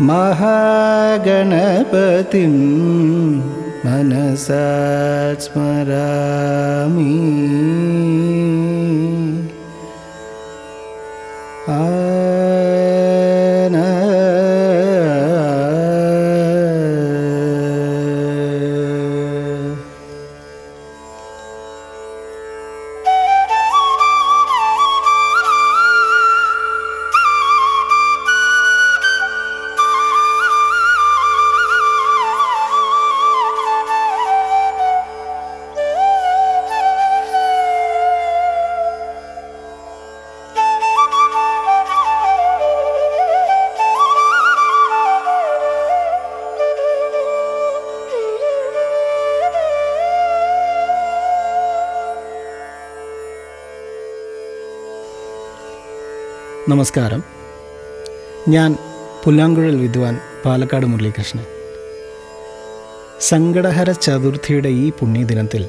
महागणपतिं मनसा स्मरामि। നമസ്കാരം. ഞാൻ പുല്ലാങ്കുഴൽ വിദ്വാൻ പാലക്കാട് മുരളീകൃഷ്ണൻ. സങ്കടഹര ചതുർത്ഥിയുടെ ഈ പുണ്യദിനത്തിൽ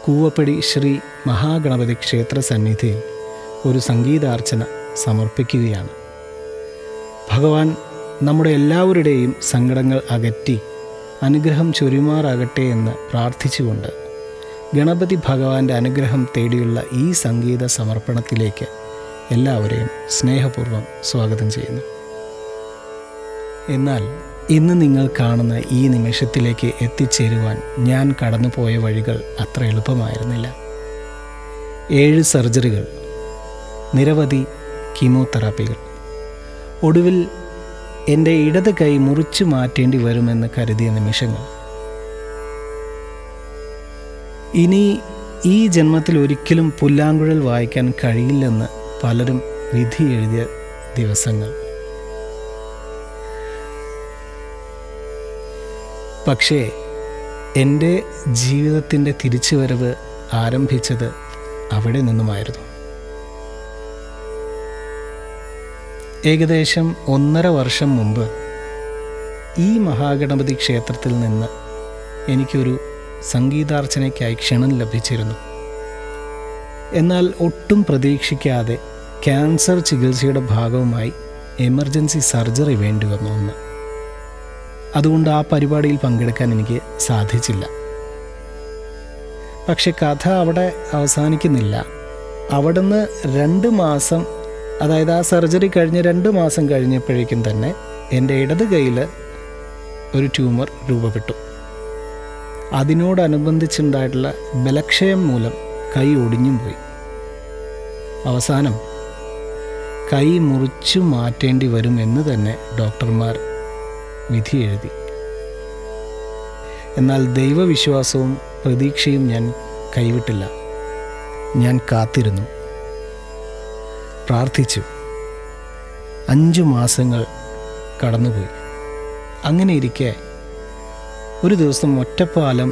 കൂവപ്പടി ശ്രീ മഹാഗണപതി ക്ഷേത്ര സന്നിധിയിൽ ഒരു സംഗീതാർച്ചന സമർപ്പിക്കുകയാണ്. ഭഗവാൻ നമ്മുടെ എല്ലാവരുടെയും സങ്കടങ്ങൾ അകറ്റി അനുഗ്രഹം ചൊരിയുമാറാകട്ടെ എന്ന് പ്രാർത്ഥിച്ചുകൊണ്ട് ഗണപതി ഭഗവാന്റെ അനുഗ്രഹം തേടിയുള്ള ഈ സംഗീത സമർപ്പണത്തിലേക്ക് എല്ലാവരെയും സ്നേഹപൂർവ്വം സ്വാഗതം ചെയ്യുന്നു. എന്നാൽ ഇന്ന് നിങ്ങൾ കാണുന്ന ഈ നിമിഷത്തിലേക്ക് എത്തിച്ചേരുവാൻ ഞാൻ കടന്നുപോയ വഴികൾ അത്ര എളുപ്പമായിരുന്നില്ല. 7 സർജറികൾ, നിരവധി കീമോതെറാപ്പികൾ, ഒടുവിൽ എൻ്റെ ഇടത് കൈ മുറിച്ചു മാറ്റേണ്ടി വരുമെന്ന് കരുതിയ നിമിഷങ്ങൾ. ഇനി ഈ ജന്മത്തിൽ ഒരിക്കലും പുല്ലാങ്കുഴൽ വായിക്കാൻ കഴിയില്ലെന്ന് പലരും വിധി എഴുതിയ ദിവസങ്ങൾ. പക്ഷേ എൻ്റെ ജീവിതത്തിൻ്റെ തിരിച്ചുവരവ് ആരംഭിച്ചത് അവിടെ നിന്നുമായിരുന്നു. ഏകദേശം 1.5 വർഷം മുമ്പ് ഈ മഹാഗണപതി ക്ഷേത്രത്തിൽ നിന്ന് എനിക്കൊരു സംഗീതാർച്ചനയ്ക്കായി ക്ഷണം ലഭിച്ചിരുന്നു. എന്നാൽ ഒട്ടും പ്രതീക്ഷിക്കാതെ ക്യാൻസർ ചികിത്സയുടെ ഭാഗവുമായി എമർജൻസി സർജറി വേണ്ടി വന്നു ഒന്ന്. അതുകൊണ്ട് ആ പരിപാടിയിൽ പങ്കെടുക്കാൻ എനിക്ക് സാധിച്ചില്ല. പക്ഷെ കഥ അവിടെ അവസാനിക്കുന്നില്ല. അവിടുന്ന് 2 മാസം, അതായത് ആ സർജറി കഴിഞ്ഞ് 2 മാസം കഴിഞ്ഞപ്പോഴേക്കും തന്നെ എൻ്റെ ഇടത് കൈയിൽ ഒരു ട്യൂമർ രൂപപ്പെട്ടു. അതിനോടനുബന്ധിച്ചുണ്ടായിട്ടുള്ള ബലക്ഷയം മൂലം കൈ ഒടിഞ്ഞും പോയി. അവസാനം കൈ മുറിച്ചു മാറ്റേണ്ടി വരും എന്ന് തന്നെ ഡോക്ടർമാർ വിധി എഴുതി. എന്നാൽ ദൈവവിശ്വാസവും പ്രതീക്ഷയും ഞാൻ കൈവിട്ടില്ല. ഞാൻ കാത്തിരുന്നു, പ്രാർത്ഥിച്ചു. 5 മാസങ്ങൾ കടന്നുപോയി. അങ്ങനെ ഇരിക്കെ ഒരു ദിവസം ഒറ്റപ്പാലം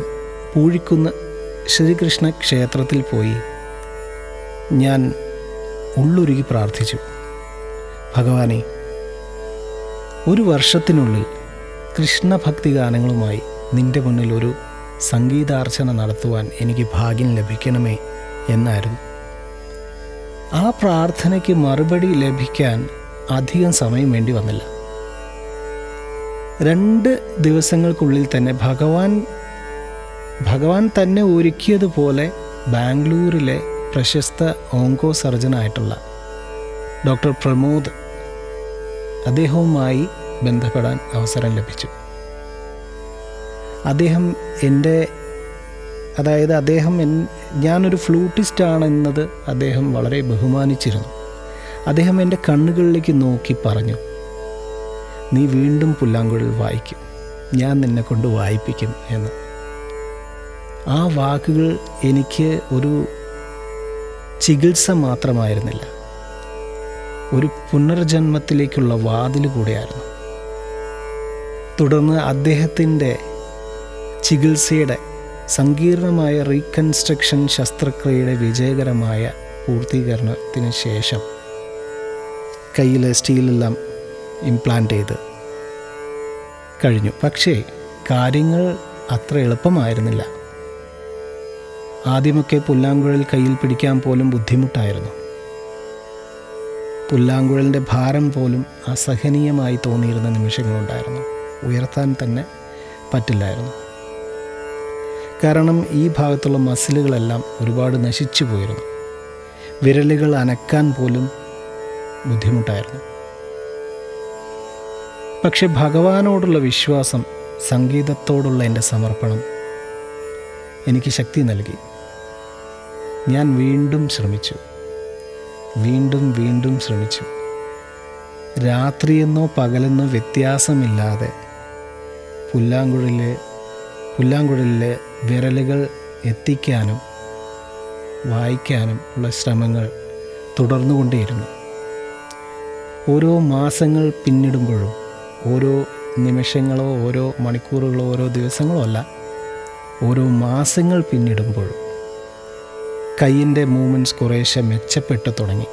പൂഴിക്കുന്ന് ശ്രീകൃഷ്ണ ക്ഷേത്രത്തിൽ പോയി ഞാൻ ഉള്ളുരുകി പ്രാർത്ഥിച്ചു. ഭഗവാനെ, 1 വർഷത്തിനുള്ളിൽ കൃഷ്ണഭക്തി ഗാനങ്ങളുമായി നിൻ്റെ മുന്നിൽ ഒരു സംഗീതാർച്ചന നടത്തുവാൻ എനിക്ക് ഭാഗ്യം ലഭിക്കണമേ എന്നായിരുന്നു. ആ പ്രാർത്ഥനയ്ക്ക് മറുപടി ലഭിക്കാൻ അധികം സമയം വേണ്ടി വന്നില്ല. 2 ദിവസങ്ങൾക്കുള്ളിൽ തന്നെ ഭഗവാൻ തന്നെ ഒരുക്കിയതുപോലെ ബാംഗ്ലൂരിലെ പ്രശസ്ത ഓങ്കോ സർജനായിട്ടുള്ള ഡോക്ടർ പ്രമോദ്, അദ്ദേഹവുമായി ബന്ധപ്പെടാൻ അവസരം ലഭിച്ചു. ഞാനൊരു ഫ്ലൂട്ടിസ്റ്റാണെന്നത് അദ്ദേഹം വളരെ ബഹുമാനിച്ചിരുന്നു. അദ്ദേഹം എൻ്റെ കണ്ണുകളിലേക്ക് നോക്കി പറഞ്ഞു, നീ വീണ്ടും പുല്ലാങ്കുഴൽ വായിക്കും, ഞാൻ നിന്നെ കൊണ്ട് വായിപ്പിക്കും എന്ന്. ആ വാക്കുകൾ എനിക്ക് ഒരു ചികിത്സ മാത്രമായിരുന്നില്ല, ഒരു പുനർജന്മത്തിലേക്കുള്ള വാതിൽ കൂടെയായിരുന്നു. തുടർന്ന് അദ്ദേഹത്തിൻ്റെ ചികിത്സയുടെ സങ്കീർണമായ റീകൺസ്ട്രക്ഷൻ ശസ്ത്രക്രിയയുടെ വിജയകരമായ പൂർത്തീകരണത്തിന് ശേഷം കയ്യിലെ സ്റ്റീലെല്ലാം ഇംപ്ലാന്റ് ചെയ്ത് കഴിഞ്ഞു. പക്ഷേ കാര്യങ്ങൾ അത്ര എളുപ്പമായിരുന്നില്ല. ആദ്യമൊക്കെ പുല്ലാങ്കുഴൽ കയ്യിൽ പിടിക്കാൻ പോലും ബുദ്ധിമുട്ടായിരുന്നു. പുല്ലാങ്കുഴലിൻ്റെ ഭാരം പോലും അസഹനീയമായി തോന്നിയിരുന്ന നിമിഷങ്ങളുണ്ടായിരുന്നു. ഉയർത്താൻ തന്നെ പറ്റില്ലായിരുന്നു. കാരണം ഈ ഭാഗത്തുള്ള മസിലുകളെല്ലാം ഒരുപാട് നശിച്ചു പോയിരുന്നു. വിരലുകൾ അനക്കാൻ പോലും ബുദ്ധിമുട്ടായിരുന്നു. പക്ഷെ ഭഗവാനോടുള്ള വിശ്വാസം, സംഗീതത്തോടുള്ള എൻ്റെ സമർപ്പണം എനിക്ക് ശക്തി നൽകി. ഞാൻ വീണ്ടും ശ്രമിച്ചു. വീണ്ടും ശ്രമിച്ചു. രാത്രിയെന്നോ പകലെന്നോ വ്യത്യാസമില്ലാതെ പുല്ലാങ്കുഴലിലെ വിരലുകൾ എത്തിക്കാനും വായിക്കാനും ഉള്ള ശ്രമങ്ങൾ തുടർന്നുകൊണ്ടേയിരുന്നു. ഓരോ മാസങ്ങൾ പിന്നിടുമ്പോഴും, ഓരോ നിമിഷങ്ങളോ ഓരോ മണിക്കൂറുകളോ ഓരോ ദിവസങ്ങളോ അല്ല, ഓരോ മാസങ്ങൾ പിന്നിടുമ്പോഴും കൈയിൻ്റെ മൂവ്മെൻറ്റ്സ് കുറേശ്ശെ മെച്ചപ്പെട്ടു തുടങ്ങി.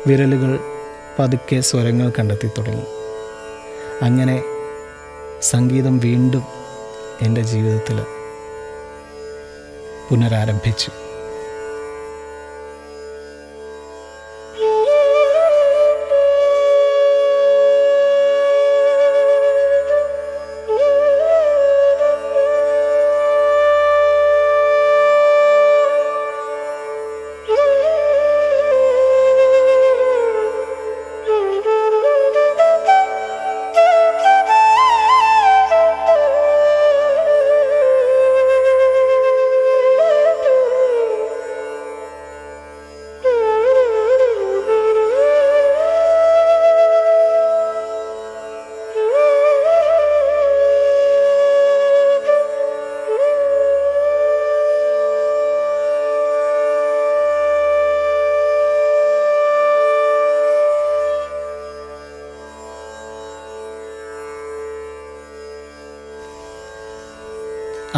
വിരലുകൾ പതുക്കെ സ്വരങ്ങൾ കണ്ടെത്തി തുടങ്ങി. അങ്ങനെ സംഗീതം വീണ്ടും എൻ്റെ ജീവിതത്തിൽ പുനരാരംഭിച്ചു.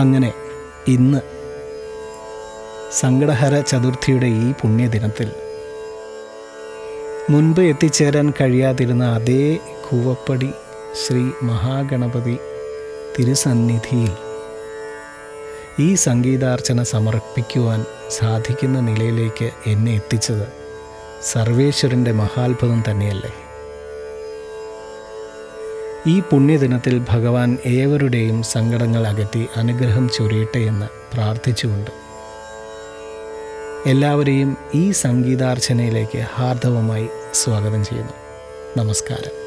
അങ്ങനെ ഇന്ന് സങ്കടഹര ചതുർത്ഥിയുടെ ഈ പുണ്യദിനത്തിൽ മുൻപ് എത്തിച്ചേരാൻ കഴിയാതിരുന്ന അതേ കൂവപ്പടി ശ്രീ മഹാഗണപതി തിരുസന്നിധിയിൽ ഈ സംഗീതാർച്ചന സമർപ്പിക്കുവാൻ സാധിക്കുന്ന നിലയിലേക്ക് എന്നെ എത്തിച്ചത് സർവേശ്വരൻ്റെ മഹാത്ഭുതം തന്നെയല്ലേ. ഈ പുണ്യദിനത്തിൽ ഭഗവാൻ ഏവരുടെയും സങ്കടങ്ങൾ അകറ്റി അനുഗ്രഹം ചൊരിയട്ടെ എന്ന് പ്രാർത്ഥിച്ചുകൊണ്ട് എല്ലാവരെയും ഈ സംഗീതാർച്ചനയിലേക്ക് ഹാർദവമായി സ്വാഗതം ചെയ്യുന്നു. നമസ്കാരം.